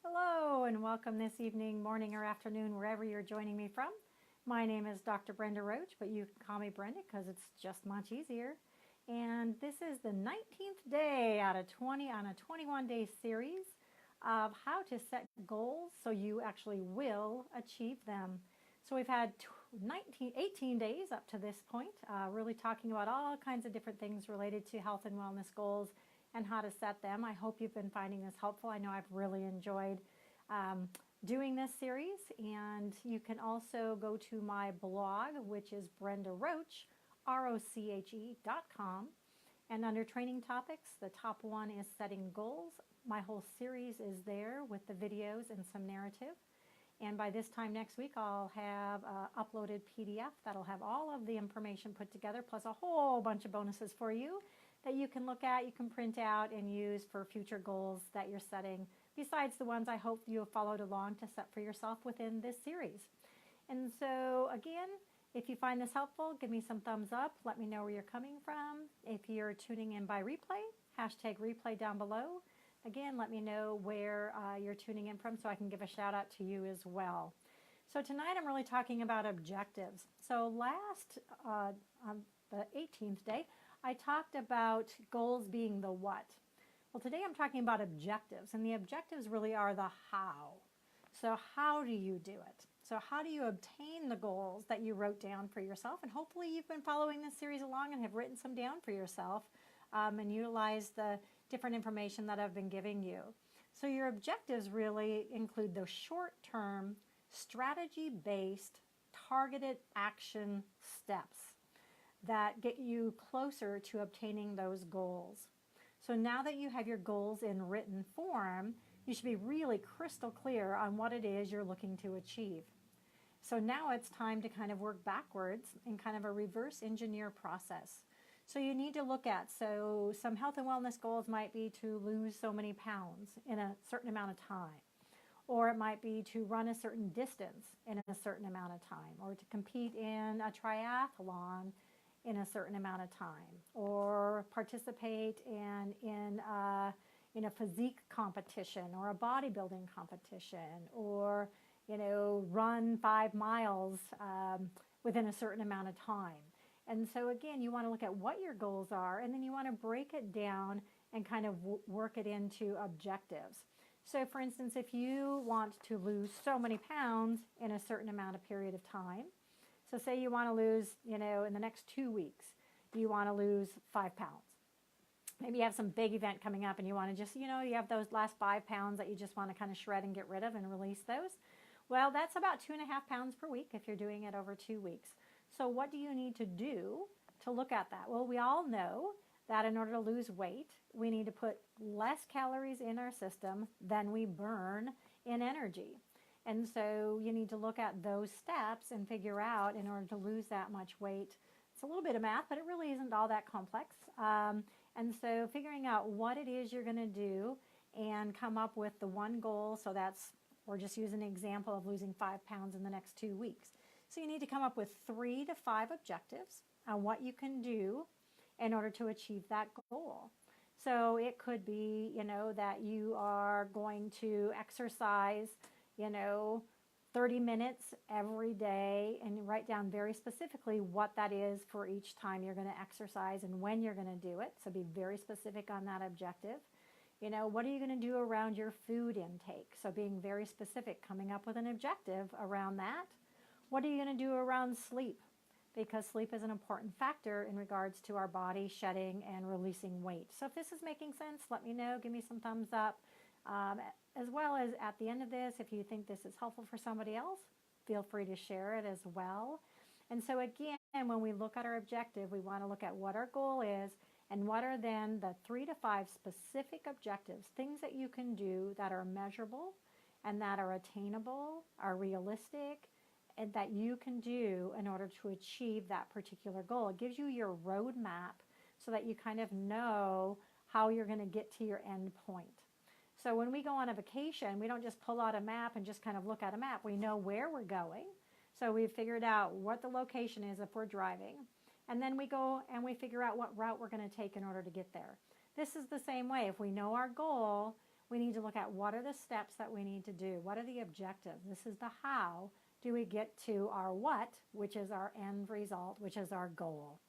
Hello and welcome this evening, morning, or afternoon, wherever you're joining me from. My name is Dr. Brenda Roach, but you can call me Brenda because it's just much easier. And this is the 19th day out of 20 on a 21-day series of how to set goals so you actually will achieve them. So we've had 18 days up to this point, really talking about all kinds of different things related to health and wellness goals and how to set them. I hope you've been finding this helpful. I know I've really enjoyed doing this series, and you can also go to my blog, which is Brenda Roach, ROCHE.com, and under training topics, the top one is setting goals. My whole series is there with the videos and some narrative. And by this time next week, I'll have an uploaded PDF that'll have all of the information put together, plus a whole bunch of bonuses for you that you can look at, you can print out, and use for future goals that you're setting, besides the ones I hope you have followed along to set for yourself within this series. And so, again, if you find this helpful, give me some thumbs up. Let me know where you're coming from. If you're tuning in by replay, hashtag replay down below. Again, let me know where you're tuning in from so I can give a shout out to you as well. So tonight I'm really talking about objectives. So on the 18th day, I talked about goals being the what. Well, today I'm talking about objectives, and the objectives really are the how. So how do you do it? So how do you obtain the goals that you wrote down for yourself? And hopefully you've been following this series along and have written some down for yourself and utilized the different information that I've been giving you. So your objectives really include those short-term, strategy-based, targeted action steps that get you closer to obtaining those goals. So now that you have your goals in written form, you should be really crystal clear on what it is you're looking to achieve. So now it's time to kind of work backwards in kind of a reverse engineer process. So you need to look at, so some health and wellness goals might be to lose so many pounds in a certain amount of time. Or it might be to run a certain distance in a certain amount of time, or to compete in a triathlon in a certain amount of time, or participate in a physique competition or a bodybuilding competition, or run 5 miles within a certain amount of time. And so again, you want to look at what your goals are, and then you want to break it down and kind of work it into objectives. So for instance, if you want to lose so many pounds in a certain amount of period of time, so say you want to lose, in the next 2 weeks, you want to lose 5 pounds. Maybe you have some big event coming up and you want to just, you have those last 5 pounds that you just want to kind of shred and get rid of and release those. Well, that's about 2.5 pounds per week if you're doing it over 2 weeks. So what do you need to do to look at that? Well, we all know that in order to lose weight, we need to put less calories in our system than we burn in energy. And so you need to look at those steps and figure out, in order to lose that much weight, it's a little bit of math, but it really isn't all that complex. And so figuring out what it is you're going to do and come up with the one goal, so we're just using an example of losing 5 pounds in the next 2 weeks. So you need to come up with 3 to 5 objectives on what you can do in order to achieve that goal. So it could be, that you are going to exercise, 30 minutes every day, and write down very specifically what that is for each time you're going to exercise and when you're going to do it. So be very specific on that objective. What are you going to do around your food intake? So being very specific, coming up with an objective around that. What are you going to do around sleep? Because sleep is an important factor in regards to our body shedding and releasing weight. So if this is making sense, let me know. Give me some thumbs up. As well as at the end of this, if you think this is helpful for somebody else, feel free to share it as well. And so again, when we look at our objective, we want to look at what our goal is and what are then the 3 to 5 specific objectives, things that you can do that are measurable and that are attainable, are realistic, and that you can do in order to achieve that particular goal. It gives you your roadmap so that you kind of know how you're going to get to your end point. So when we go on a vacation, we don't just pull out a map and just kind of look at a map. We know where we're going. So we've figured out what the location is if we're driving. And then we go and we figure out what route we're going to take in order to get there. This is the same way. If we know our goal, we need to look at what are the steps that we need to do. What are the objectives? This is the how do we get to our what, which is our end result, which is our goal.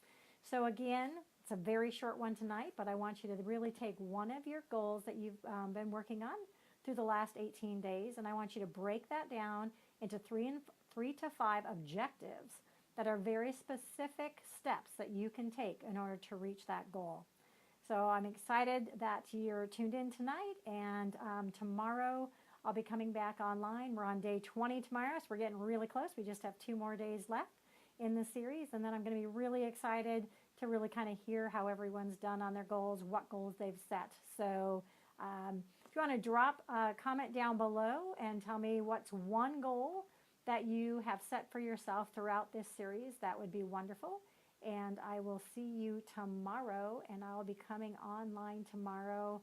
So again, it's a very short one tonight, but I want you to really take one of your goals that you've been working on through the last 18 days, and I want you to break that down into three to five objectives that are very specific steps that you can take in order to reach that goal. So I'm excited that you're tuned in tonight, and tomorrow I'll be coming back online. We're on day 20 tomorrow, so we're getting really close. We just have 2 more days left in the series, and then I'm going to be really excited to really kind of hear how everyone's done on their goals, what goals they've set. So if you want to drop a comment down below and tell me what's one goal that you have set for yourself throughout this series, that would be wonderful. And I will see you tomorrow, and I'll be coming online tomorrow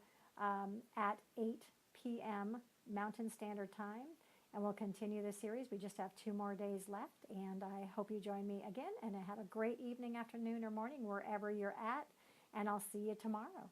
at 8 p.m. Mountain Standard Time, and we'll continue the series. We just have 2 more days left, and I hope you join me again, and have a great evening, afternoon, or morning, wherever you're at, and I'll see you tomorrow.